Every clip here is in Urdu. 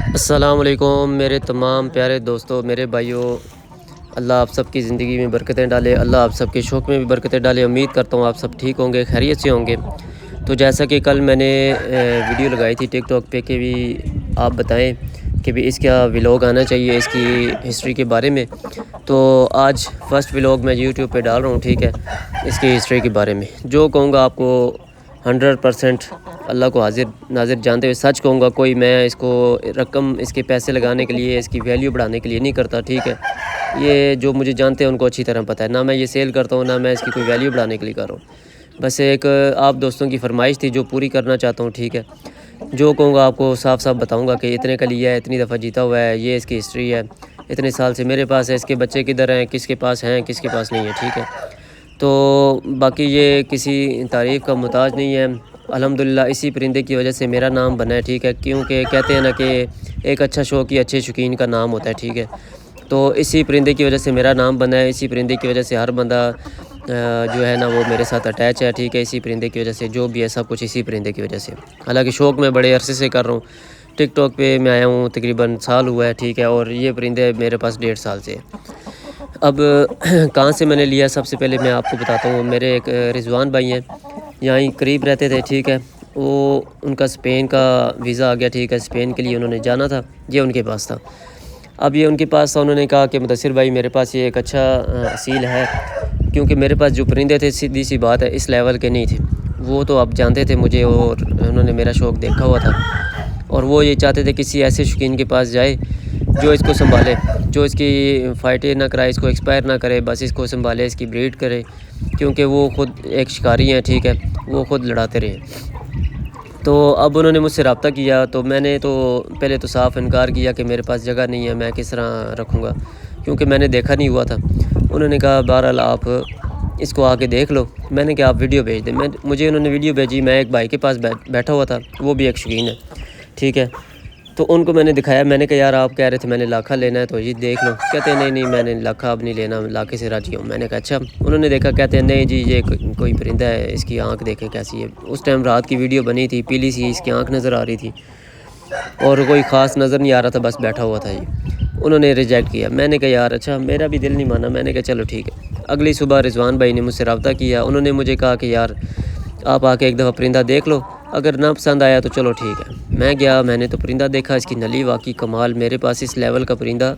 السلام علیکم میرے تمام پیارے دوستوں، میرے بھائیوں، اللہ آپ سب کی زندگی میں برکتیں ڈالے، اللہ آپ سب کے شوق میں بھی برکتیں ڈالے۔ امید کرتا ہوں آپ سب ٹھیک ہوں گے، خیریت سے ہوں گے۔ تو جیسا کہ کل میں نے ویڈیو لگائی تھی ٹک ٹاک پہ کہ بھی آپ بتائیں کہ بھی اس کا ولاگ آنا چاہیے اس کی ہسٹری کے بارے میں، تو آج فرسٹ ولاگ میں یوٹیوب پہ ڈال رہا ہوں، ٹھیک ہے، اس کی ہسٹری کے بارے میں جو کہوں گا آپ کو 100% اللہ کو حاضر ناظر جانتے ہوئے سچ کہوں گا۔ کوئی میں اس کو رقم اس کے پیسے لگانے کے لیے، اس کی ویلیو بڑھانے کے لیے نہیں کرتا، ٹھیک ہے۔ یہ جو مجھے جانتے ہیں ان کو اچھی طرح پتہ ہے، نہ میں یہ سیل کرتا ہوں، نہ میں اس کی کوئی ویلیو بڑھانے کے لیے کر رہا ہوں۔ بس ایک آپ دوستوں کی فرمائش تھی جو پوری کرنا چاہتا ہوں، ٹھیک ہے۔ جو کہوں گا آپ کو صاف صاف بتاؤں گا کہ اتنے کا لیا ہے، اتنی دفعہ جیتا ہوا ہے، یہ اس کی ہسٹری ہے، اتنے سال سے میرے پاس ہے، اس کے بچے کدھر ہیں، کس کے پاس ہیں، کس کے پاس نہیں ہے، ٹھیک ہے۔ تو باقی یہ کسی تعریف کا محتاج نہیں ہے، الحمدللہ اسی پرندے کی وجہ سے میرا نام بنا ہے، ٹھیک ہے۔ کیونکہ کہتے ہیں نا کہ ایک اچھا شوق ہی اچھے شوقین کا نام ہوتا ہے، ٹھیک ہے۔ تو اسی پرندے کی وجہ سے میرا نام بنا ہے، اسی پرندے کی وجہ سے ہر بندہ جو ہے نا وہ میرے ساتھ اٹیچ ہے، ٹھیک ہے۔ اسی پرندے کی وجہ سے جو بھی ہے سب کچھ اسی پرندے کی وجہ سے، حالانکہ شوق میں بڑے عرصے سے کر رہا ہوں۔ ٹک ٹاک پہ میں آیا ہوں تقریباً سال ہوا ہے، ٹھیک ہے، اور یہ پرندے میرے پاس 1.5 سال سے ہے۔ اب کہاں سے میں نے لیا، سب سے پہلے میں آپ کو بتاتا ہوں۔ میرے ایک رضوان بھائی ہیں، یہاں ہی قریب رہتے تھے، ٹھیک ہے۔ وہ ان کا اسپین کا ویزا آ گیا، ٹھیک ہے، اسپین کے لیے انہوں نے جانا تھا، یہ ان کے پاس تھا۔ اب یہ ان کے پاس تھا، انہوں نے کہا کہ مدثر بھائی میرے پاس یہ ایک اچھا اصیل ہے، کیونکہ میرے پاس جو پرندے تھے سیدھی سی بات ہے اس لیول کے نہیں تھے، وہ تو آپ جانتے تھے مجھے، اور انہوں نے میرا شوق دیکھا ہوا تھا، اور وہ یہ چاہتے تھے کسی ایسے شوقین کے پاس جائے جو اس کو سنبھالے، جو اس کی فائٹیں نہ کرائے، اس کو ایکسپائر نہ کرے، بس اس کو سنبھالے، اس کی بریڈ کرے، کیونکہ وہ خود ایک شکاری ہیں، ٹھیک ہے، وہ خود لڑاتے رہے۔ تو اب انہوں نے مجھ سے رابطہ کیا، تو میں نے تو پہلے تو صاف انکار کیا کہ میرے پاس جگہ نہیں ہے، میں کس طرح رکھوں گا، کیونکہ میں نے دیکھا نہیں ہوا تھا۔ انہوں نے کہا بہرحال آپ اس کو آ کے دیکھ لو، میں نے کہا آپ ویڈیو بھیج دیں، مجھے انہوں نے ویڈیو بھیجی، میں ایک بھائی کے پاس بیٹھا ہوا تھا، وہ بھی ایک شوقین ہے، ٹھیک ہے۔ تو ان کو میں نے دکھایا، میں نے کہا یار آپ کہہ رہے تھے میں نے لاکھا لینا ہے تو یہ دیکھ لو، کہتے ہیں نہیں میں نے لاکھا اب نہیں لینا، لاکھے سے راضی ہوں۔ میں نے کہا اچھا، انہوں نے دیکھا، کہتے ہیں نہیں جی یہ کوئی پرندہ ہے، اس کی آنکھ دیکھیں کیسی ہے۔ اس ٹائم رات کی ویڈیو بنی تھی، پیلی سی اس کی آنکھ نظر آ رہی تھی، اور کوئی خاص نظر نہیں آ رہا تھا، بس بیٹھا ہوا تھا یہ۔ انہوں نے ریجیکٹ کیا، میں نے کہا یار اچھا، میرا بھی دل نہیں مانا، میں نے کہا چلو ٹھیک ہے۔ اگلی صبح رضوان بھائی نے مجھ سے رابطہ کیا، انہوں نے مجھے کہا کہ یار آپ آ کے ایک دفعہ پرندہ دیکھ لو، اگر نہ پسند آیا تو چلو ٹھیک ہے۔ میں گیا، میں نے تو پرندہ دیکھا، اس کی نلی واقعی کمال، میرے پاس اس لیول کا پرندہ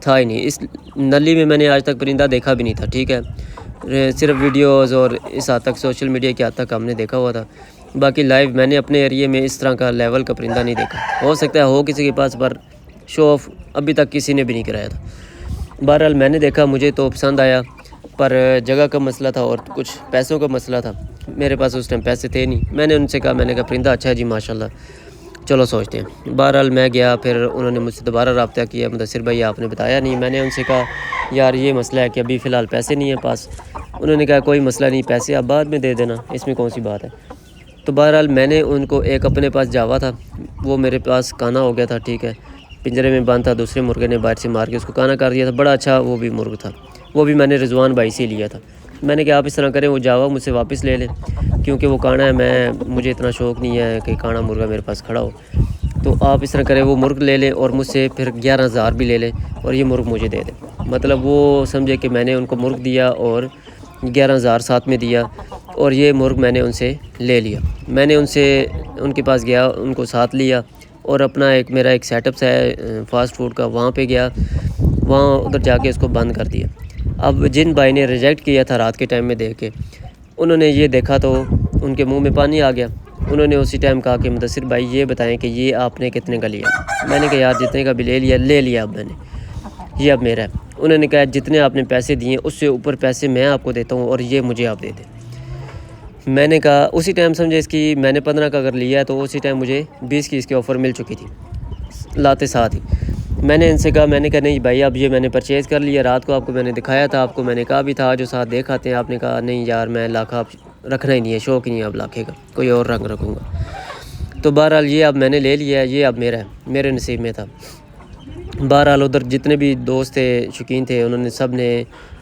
تھا ہی نہیں، اس نلی میں نے آج تک پرندہ دیکھا بھی نہیں تھا، ٹھیک ہے۔ صرف ویڈیوز اور اس حد تک سوشل میڈیا کی حد تک ہم نے دیکھا ہوا تھا، باقی لائیو میں نے اپنے ایریے میں اس طرح کا لیول کا پرندہ نہیں دیکھا۔ ہو سکتا ہے ہو کسی کے پاس، پر شو آف ابھی تک کسی نے بھی نہیں کرایا تھا۔ بہرحال میں نے دیکھا، مجھے تو پسند آیا، پر جگہ کا مسئلہ تھا اور کچھ پیسوں کا مسئلہ تھا، میرے پاس اس ٹائم پیسے تھے نہیں۔ میں نے ان سے کہا، میں نے کہا پرندہ اچھا ہے جی ماشاءاللہ، چلو سوچتے ہیں۔ بہرحال میں گیا، پھر انہوں نے مجھ سے دوبارہ رابطہ کیا، مدثر بھائی آپ نے بتایا نہیں۔ میں نے ان سے کہا یار یہ مسئلہ ہے کہ ابھی فی الحال پیسے نہیں ہیں پاس۔ انہوں نے کہا کوئی مسئلہ نہیں، پیسے آپ بعد میں دے دینا، اس میں کون سی بات ہے۔ تو بہرحال میں نے ان کو ایک اپنے پاس جاوا تھا، وہ میرے پاس کانا ہو گیا تھا، ٹھیک ہے، پنجرے میں بند تھا، دوسرے مرغے نے باہر سے مار کے اس کو کانا کر دیا تھا، بڑا اچھا وہ بھی مرغ تھا، وہ بھی میں نے رضوان بھائی سے لیا تھا۔ میں نے کہا آپ اس طرح کریں، وہ جاوا مجھ سے واپس لے لیں، کیونکہ وہ کانا ہے، مجھے اتنا شوق نہیں ہے کہ کانا مرغا میرے پاس کھڑا ہو، تو آپ اس طرح کریں وہ مرغ لے لیں اور مجھ سے پھر 11,000 بھی لے لیں اور یہ مرغ مجھے دے دیں۔ مطلب وہ سمجھے کہ میں نے ان کو مرغ دیا اور 11,000 ساتھ میں دیا، اور یہ مرغ میں نے ان سے لے لیا۔ میں نے ان کے پاس گیا، ان کو ساتھ لیا، اور اپنا میرا ایک سیٹ اپ ہے فاسٹ فوڈ کا، وہاں پہ گیا، وہاں ادھر جا کے اس کو بند کر دیا۔ اب جن بھائی نے ریجیکٹ کیا تھا رات کے ٹائم میں دیکھ کے، انہوں نے یہ دیکھا تو ان کے منہ میں پانی آ گیا۔ انہوں نے اسی ٹائم کہا کہ مدثر بھائی یہ بتائیں کہ یہ آپ نے کتنے کا لیا۔ میں نے کہا یار جتنے کا بھی لے لیا اب میں نے، یہ اب میرا ہے۔ انہوں نے کہا جتنے آپ نے پیسے دیے اس سے اوپر پیسے میں آپ کو دیتا ہوں، اور یہ مجھے آپ دے دیں۔ میں نے کہا اسی ٹائم سمجھے اس کی میں نے 15 کا اگر لیا ہے تو اسی ٹائم مجھے 20 کی اس کے آفر مل چکی تھی لاتے ساتھ ہی۔ میں نے ان سے کہا، میں نے کہا نہیں بھائی اب یہ میں نے پرچیز کر لیا، رات کو آپ کو میں نے دکھایا تھا، آپ کو میں نے کہا بھی تھا جو ساتھ دیکھ آتے ہیں، آپ نے کہا نہیں یار میں لاکھا رکھنا ہی نہیں ہے، شوق ہی نہیں ہے اب لاکھے کا، کوئی اور رنگ رکھوں گا۔ تو بہرحال یہ اب میں نے لے لیا ہے، یہ اب میرا ہے، میرے نصیب میں تھا۔ بہرحال ادھر جتنے بھی دوست تھے شوقین تھے، انہوں نے سب نے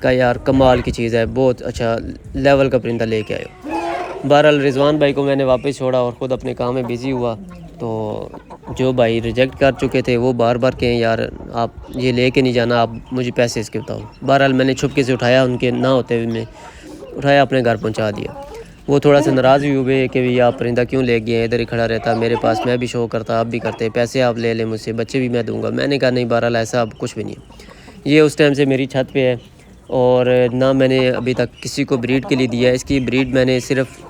کہا یار کمال کی چیز ہے، بہت اچھا لیول کا پرندہ لے کے آئے ہو۔ بہرحال رضوان بھائی کو میں نے واپس چھوڑا اور خود اپنے کام میں بزی ہوا۔ تو جو بھائی ریجیکٹ کر چکے تھے وہ بار بار کہیں یار آپ یہ لے کے نہیں جانا، آپ مجھے پیسے اس کے بتاؤ۔ بہرحال میں نے چھپکے سے اٹھایا، ان کے نہ ہوتے ہوئے میں اٹھایا، اپنے گھر پہنچا دیا۔ وہ تھوڑا سا ناراض بھی ہوئے کہ بھی آپ پرندہ کیوں لے گئے، ادھر ہی کھڑا رہتا میرے پاس، میں بھی شو کرتا، آپ بھی کرتے، پیسے آپ لے لیں مجھ سے، بچے بھی میں دوں گا۔ میں نے کہا نہیں بہرحال ایسا اب کچھ بھی نہیں ہے۔ یہ اس ٹائم سے میری چھت پہ ہے، اور نہ میں نے ابھی تک کسی کو بریڈ کے لیے دیا ہے۔ اس کی بریڈ میں نے صرف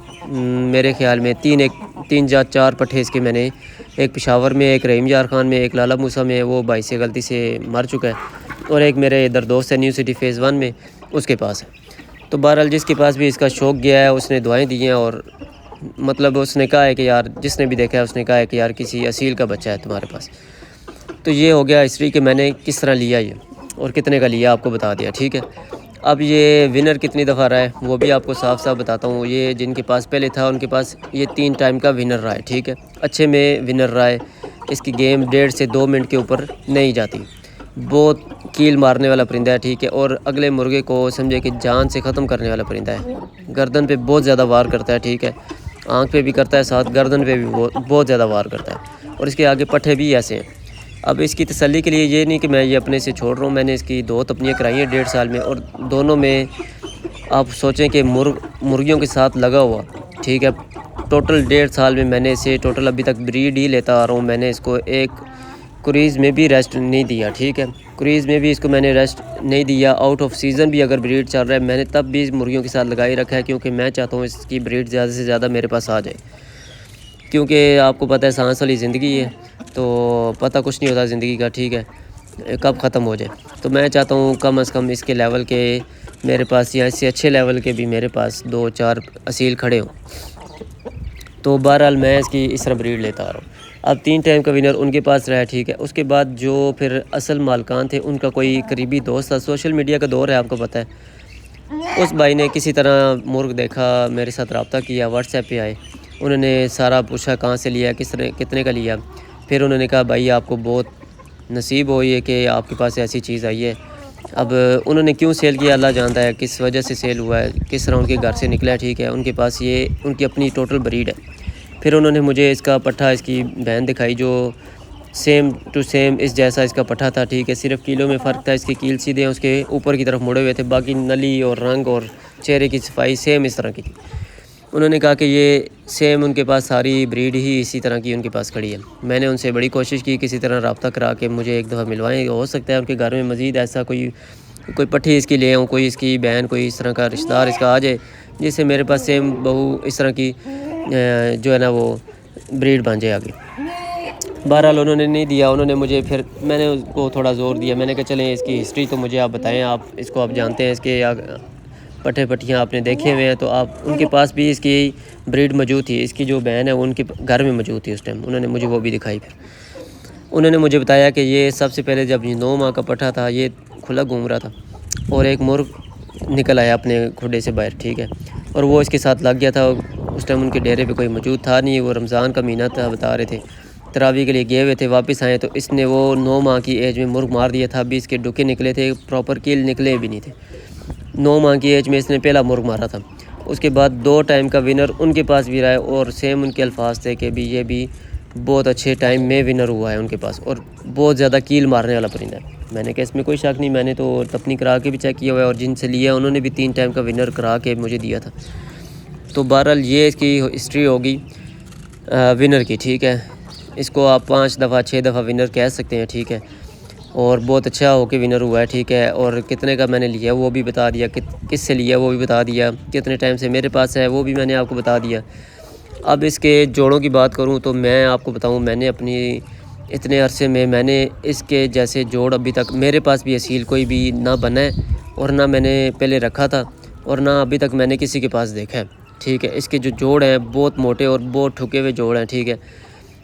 میرے خیال میں تین یا چار پٹھے اس کے میں نے، ایک پشاور میں، ایک رحیم یار خان میں، ایک لالا موسیٰ میں، وہ بھائی سے غلطی سے مر چکا ہے، اور ایک میرے ادھر دوست ہے نیو سٹی فیز 1 میں، اس کے پاس ہے۔ تو بہرحال جس کے پاس بھی اس کا شوق گیا ہے اس نے دعائیں دی ہیں، اور مطلب اس نے کہا ہے کہ یار جس نے بھی دیکھا ہے اس نے کہا ہے کہ یار کسی اصیل کا بچہ ہے تمہارے پاس۔ تو یہ ہو گیا ہسٹری کہ میں نے کس طرح لیا یہ اور کتنے کا لیا، آپ کو بتا دیا، ٹھیک ہے۔ اب یہ ونر کتنی دفعہ رہا ہے وہ بھی آپ کو صاف صاف بتاتا ہوں۔ یہ جن کے پاس پہلے تھا ان کے پاس یہ 3 ٹائم کا ونر رہا ہے، ٹھیک ہے، اچھے میں ونر رہا ہے۔ اس کی گیم 1.5 سے 2 منٹ کے اوپر نہیں جاتی، بہت کیل مارنے والا پرندہ ہے، ٹھیک ہے، اور اگلے مرغے کو سمجھے کہ جان سے ختم کرنے والا پرندہ ہے۔ گردن پہ بہت زیادہ وار کرتا ہے، ٹھیک ہے، آنکھ پہ بھی کرتا ہے، ساتھ گردن پہ بھی بہت زیادہ وار کرتا ہے، اور اس کے آگے پٹھے بھی ایسے ہیں۔ اب اس کی تسلی کے لیے یہ نہیں کہ میں یہ اپنے سے چھوڑ رہا ہوں، میں نے اس کی 2 تپنیاں کرائی ہیں 1.5 سال میں، اور دونوں میں آپ سوچیں کہ مرغیوں کے ساتھ لگا ہوا، ٹھیک ہے، ٹوٹل 1.5 سال میں نے اسے ٹوٹل ابھی تک بریڈ ہی لیتا آ رہا ہوں۔ میں نے اس کو ایک کریز میں بھی ریسٹ نہیں دیا، ٹھیک ہے، کریز میں بھی اس کو میں نے ریسٹ نہیں دیا۔ آؤٹ آف سیزن بھی اگر بریڈ چل رہا ہے میں نے تب بھی مرغیوں کے ساتھ لگائی رکھا ہے، کیونکہ میں چاہتا ہوں اس کی بریڈ زیادہ سے زیادہ میرے پاس آ جائے، کیونکہ آپ کو پتہ ہے سانس والی زندگی ہے، تو پتہ کچھ نہیں ہوتا زندگی کا، ٹھیک ہے، کب ختم ہو جائے۔ تو میں چاہتا ہوں کم از کم اس کے لیول کے میرے پاس، یا اس سے اچھے لیول کے بھی میرے پاس 2-4 اصیل کھڑے ہوں۔ تو بہرحال میں اس کی اس طرح بریڈ لیتا آ رہا ہوں۔ اب 3 ٹائم کا ونر ان کے پاس رہا ہے، ٹھیک ہے۔ اس کے بعد جو پھر اصل مالکان تھے ان کا کوئی قریبی دوست تھا، سوشل میڈیا کا دور ہے آپ کو پتہ ہے، اس بھائی نے کسی طرح مرغ دیکھا، میرے ساتھ رابطہ کیا، واٹس ایپ پہ آئے، انہوں نے سارا پوچھا کہاں سے لیا، کتنے کا لیا، پھر انہوں نے کہا بھائی آپ کو بہت نصیب ہوئی ہے کہ آپ کے پاس ایسی چیز آئی ہے۔ اب انہوں نے کیوں سیل کیا اللہ جانتا ہے، کس وجہ سے سیل ہوا ہے، کس طرح ان کے گھر سے نکلا ہے، ٹھیک ہے، ان کے پاس یہ ان کی اپنی ٹوٹل بریڈ ہے۔ پھر انہوں نے مجھے اس کا پٹھا، اس کی بہن دکھائی جو سیم ٹو سیم اس جیسا اس کا پٹھا تھا، ٹھیک ہے، صرف کیلوں میں فرق تھا، اس کی کیل سیدھے اس کے اوپر کی طرف مڑے ہوئے تھے، باقی نلی اور رنگ اور چہرے کی صفائی سیم اس طرح کی تھی۔ انہوں نے کہا کہ یہ سیم ان کے پاس ساری بریڈ ہی اسی طرح کی ان کے پاس کھڑی ہے۔ میں نے ان سے بڑی کوشش کی کسی طرح رابطہ کرا کے مجھے ایک دفعہ ملوائیں، ہو سکتا ہے ان کے گھر میں مزید ایسا کوئی پٹھی اس کی لے آؤں، کوئی اس کی بہن، کوئی اس طرح کا رشتہ دار اس کا آ جائے جس سے میرے پاس سیم بہو اس طرح کی جو ہے نا وہ بریڈ بن جائے آگے۔ بہرحال انہوں نے نہیں دیا، انہوں نے مجھے، پھر میں نے اس کو تھوڑا زور دیا، میں نے کہا چلیں اس کی ہسٹری تو مجھے آپ بتائیں، آپ اس کو آپ جانتے ہیں، اس کے پٹھے پٹھیاں آپ نے دیکھے ہوئے ہیں، تو آپ ان کے پاس بھی اس کی بریڈ موجود تھی، اس کی جو بہن ہے وہ ان کے گھر میں موجود تھی اس ٹائم، انہوں نے مجھے وہ بھی دکھائی۔ پھر انہوں نے مجھے بتایا کہ یہ سب سے پہلے جب یہ 9 ماہ کا پٹھا تھا یہ کھلا گھوم رہا تھا، اور ایک مرغ نکل آیا اپنے کھڈے سے باہر، ٹھیک ہے، اور وہ اس کے ساتھ لگ گیا تھا۔ اس ٹائم ان کے ڈیرے پہ کوئی موجود تھا نہیں، وہ رمضان کا مہینہ تھا، بتا رہے تھے، تراویح کے لیے گئے ہوئے تھے، واپس آئے تو اس نے وہ 9 ماہ کی ایج میں مرغ مار دیا تھا، ابھی اس کے ڈکے نکلے تھے، پراپر کیل نکلے بھی نہیں تھے، 9 ماہ کی ایج میں اس نے پہلا مرغ مارا تھا۔ اس کے بعد 2 ٹائم کا ونر ان کے پاس بھی رہا ہے، اور سیم ان کے الفاظ تھے کہ بھی یہ بھی بہت اچھے ٹائم میں ونر ہوا ہے ان کے پاس، اور بہت زیادہ کیل مارنے والا پرندہ ہے۔ میں نے کہا اس میں کوئی شک نہیں، میں نے تو تپنی کرا کے بھی چیک کیا ہوا ہے، اور جن سے لیا انہوں نے بھی 3 ٹائم کا ونر کرا کے مجھے دیا تھا۔ تو بہرحال یہ اس کی ہسٹری ہوگی ونر کی، ٹھیک ہے، اس کو آپ 5 دفعہ 6 دفعہ ونر کہہ سکتے ہیں، ٹھیک ہے، اور بہت اچھا ہو کے ونر ہوا ہے، ٹھیک ہے، اور کتنے کا میں نے لیا وہ بھی بتا دیا، کس سے لیا وہ بھی بتا دیا، کتنے ٹائم سے میرے پاس ہے وہ بھی میں نے آپ کو بتا دیا۔ اب اس کے جوڑوں کی بات کروں تو میں آپ کو بتاؤں، میں نے اپنی اتنے عرصے میں میں نے اس کے جیسے جوڑ ابھی تک میرے پاس بھی اصیل کوئی بھی نہ بنا ہے، اور نہ میں نے پہلے رکھا تھا، اور نہ ابھی تک میں نے کسی کے پاس دیکھا ہے، ٹھیک ہے۔ اس کے جو جوڑ ہیں بہت موٹے اور بہت ٹھکے ہوئے جوڑ ہیں، ٹھیک ہے،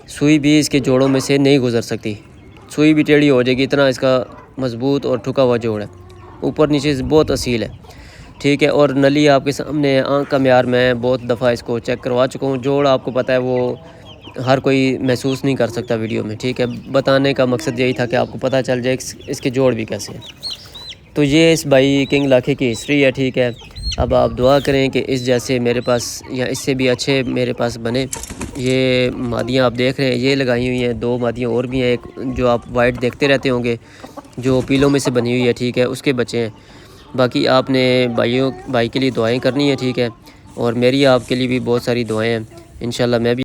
سوئی بھی اس کے جوڑوں میں سے نہیں گزر سکتی، سوئی بھی ٹیڑھی ہو جائے گی، اتنا اس کا مضبوط اور ٹھکا ہوا جوڑ ہے، اوپر نیچے سے بہت اصیل ہے، ٹھیک ہے، اور نلی آپ کے سامنے، آنکھ کا معیار میں بہت دفعہ اس کو چیک کروا چکا ہوں۔ جوڑ آپ کو پتہ ہے وہ ہر کوئی محسوس نہیں کر سکتا ویڈیو میں، ٹھیک ہے، بتانے کا مقصد یہی تھا کہ آپ کو پتہ چل جائے اس کے جوڑ بھی کیسے ہیں۔ تو یہ اس بھائی کنگ لاکھے کی ہسٹری ہے، ٹھیک ہے، اب آپ دعا کریں کہ اس جیسے میرے پاس یا اس سے بھی اچھے میرے پاس بنے۔ یہ مادیاں آپ دیکھ رہے ہیں یہ لگائی ہوئی ہیں، 2 مادیاں اور بھی ہیں، ایک جو آپ وائٹ دیکھتے رہتے ہوں گے جو پیلوں میں سے بنی ہوئی ہے، ٹھیک ہے، اس کے بچے ہیں۔ باقی آپ نے بھائی کے لیے دعائیں کرنی ہے، ٹھیک ہے، اور میری آپ کے لیے بھی بہت ساری دعائیں ہیں، انشاءاللہ میں بھی